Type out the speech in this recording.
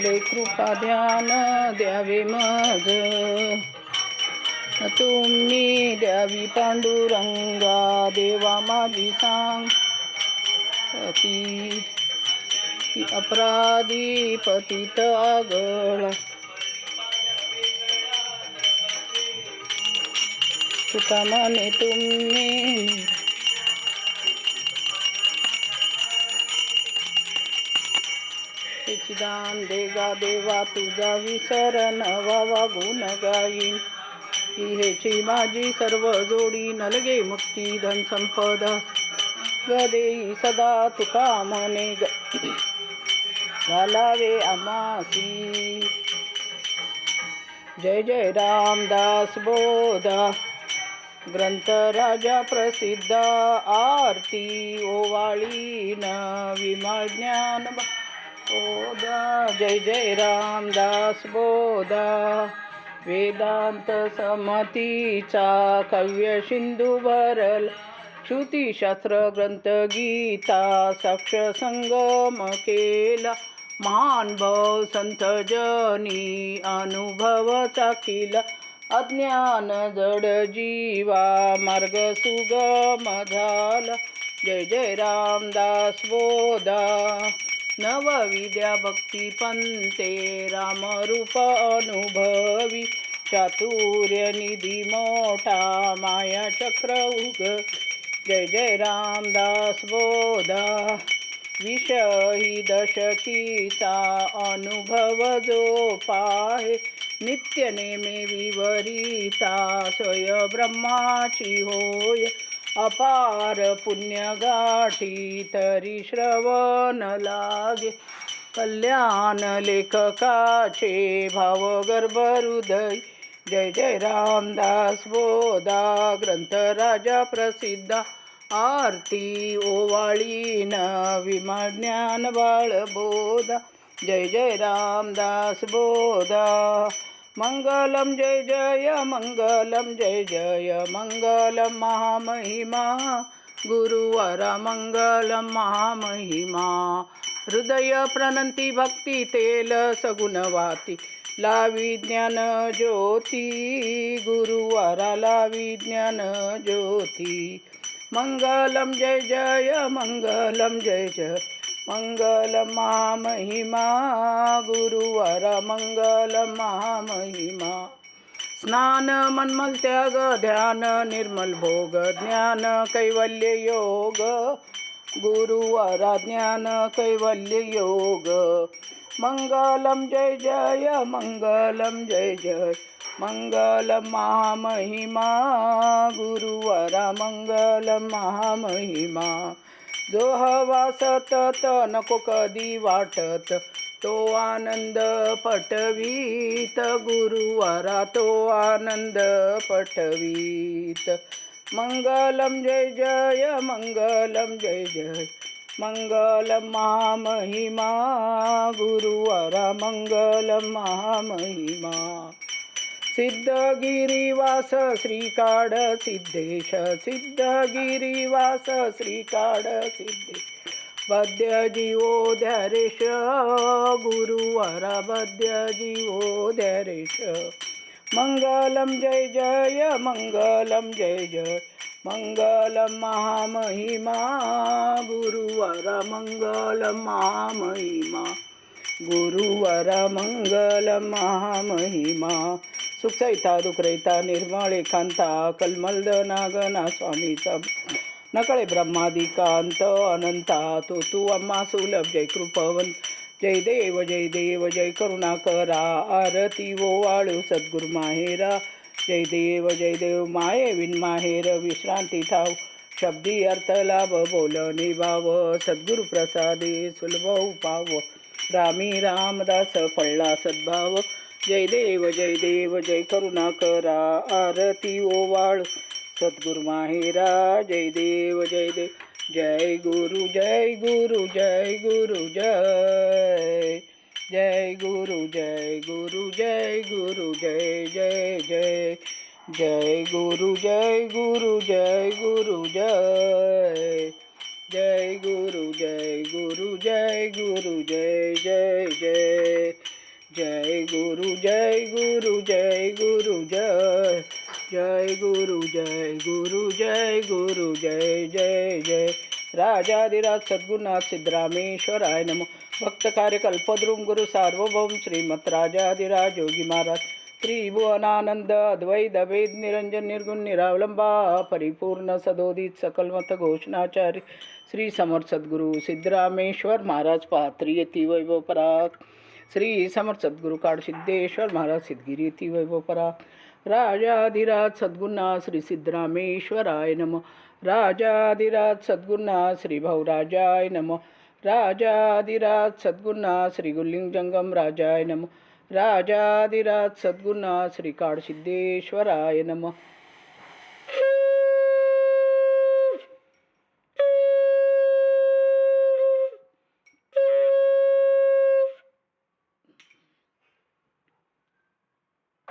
थोडे कृपा ध्यान द्यावे मग, तुम्ही द्यावी पांडुरंगा देवा माझी सांग ती अपराधी पतित आगळा, तुका म्हणे तुम्ही त्याची दान देगा देवा तुझा विसर नवा गुण गाईन, हेची माझी सर्व जोडी नलगे मुक्ती धन संपदा गदेई सदा तुका म्हणे घालावे आमासी. जय जय रामदास बोधा ग्रंथ राजा प्रसिद्ध, आरती ओवाळीन विमळ ज्ञान बोधा. जय जय रामदास बोधा वेदांत समतीचा काव्य सिंधू भरल, श्रुतीशास्त्र ग्रंथ गीता साक्ष संगम केला, महान भव संत जनी अनुभव चाखिला, अज्ञान जड जीवा मार्ग सुगम झाला. जय जय रामदास बोधा नवविद्या भक्ती पंते रामरूप अनुभवी, चातुर्य निधी मोठा माया चक्र उग. जय जय रामदास बोधा विषयी दशकीचा अनुभव जो पाहे, नित्य नेमे विवरिता स्वय ब्रह्माची होय, अपार पुण्य गाठी तरी श्रवण लागे, कल्याण लेखकाचे भाव गर्भ हृदय. जय जय रामदास बोधा ग्रंथ राजा प्रसिद्ध, आरती ओवाळीन विमळ ज्ञान बाळबोधा. जय जय रामदास बोधा मंगलम जय जय मंगलम जय जय मंगलम महामहिमा, गुरुवारा मंगलम महामहिमा, हृदय प्रणंती भक्ती तेल सगुणवाती, लावी ज्ञान ज्योती गुरुवारा लावी ज्ञान ज्योती. मंगलम जय जय मंगलम जय जय मंगलम महामहिमा, गुरुवारा मंगलम महामहिमा. स्नान मनमल त्याग ध्यान निर्मल भोग ज्ञान कैवल्य योग, गुरुवारा ज्ञान कैवल्य योग. मंगलम जय जय मंगलम जय जय मंगलम महामहिमा, गुरुवारा मंगलम महामहिमा. जो हवा सतत नको कधी वाटत, तो आनंद पटवीत गुरुवारा तो आनंद पटवीत. मंगलम जय जय मंगलम जय जय मंगलम महामहिमा, गुरुवारा मंगलम महामहिमा. सिद्धगिरीवास श्रीकाड सिद्धेश, सिद्धगिरीवास श्रीकाड सिद्धेश, बद्य जीवो ध्यारेश गुरुवारा बद्य जीवो ध्यारेश. मंगलम जय जय मंगलम जय जय मंगलम महामहिमा, गुरुवारा मंगलम महामहिमा, गुरुवारा मंगलम महामहिमा. सुखसहिता दुखरहिता निर्मळ एकांता कलमलद नागना स्वामीचा, नकळे ब्रह्मादिकांत अनंता तो तू अम्मा सुलभ. जय कृपवन जय देव जय करुणाकरा, आरती ओवाळू सद्गुरु माहेरा. जय देव माये विन माहेर विश्रांती ठाव, शब्दी अर्थ लाभ बोलणे भाव, सद्गुरु प्रसादे सुलभ पाव, रामी रामदास फळला सद्भाव. जय देव जय करुणाकरा, आरती ओवाळ सद्गुरु माहेरा. जय देव जय गुरु जय गुरु जय गुरु जय जय गुरु जय गुरु जय गुरु जय जय जय जय गुरु जय गुरु जय गुरु जय जय गुरु जय गुरु जय गुरु जय जय जय जय गुरु जय गुरु जय गुरु जय जय गुरु जय गुरु जय गुरु जय जय जय राजाधिराज सद्गुरुनाथ सिद्धरामेश्वराय नमो भक्त कार्यकल्पद्रुम गुरु सार्वभौम श्रीमत राजाधिराज योगी महाराज त्रिभुवनानंद अद्वैत वेद निरंजन निर्गुण निरावलंबा परिपूर्ण सदोदित सकलमत घोषणाचार्य श्री समर्थ सद्गुरु सिद्धरामेश्वर महाराज पात्री यती वैभव पराक श्री समर्थ सद्गुरु काळसिद्धेश्वर महाराज सिद्धगिरी यती वैभव पराक राजाधिराज सद्गुरुनाथ श्री सिद्धरामेश्वराय नमः राजाधिराज सद्गुरुनाथ श्री भाऊराजाय नमः राजाधिराज सद्गुरुनाथ श्री गुरुलिंग जंगम राजाय नमः राजाधिराज सद्गुरुनाथ श्री काळसिद्धेश्वराय नमः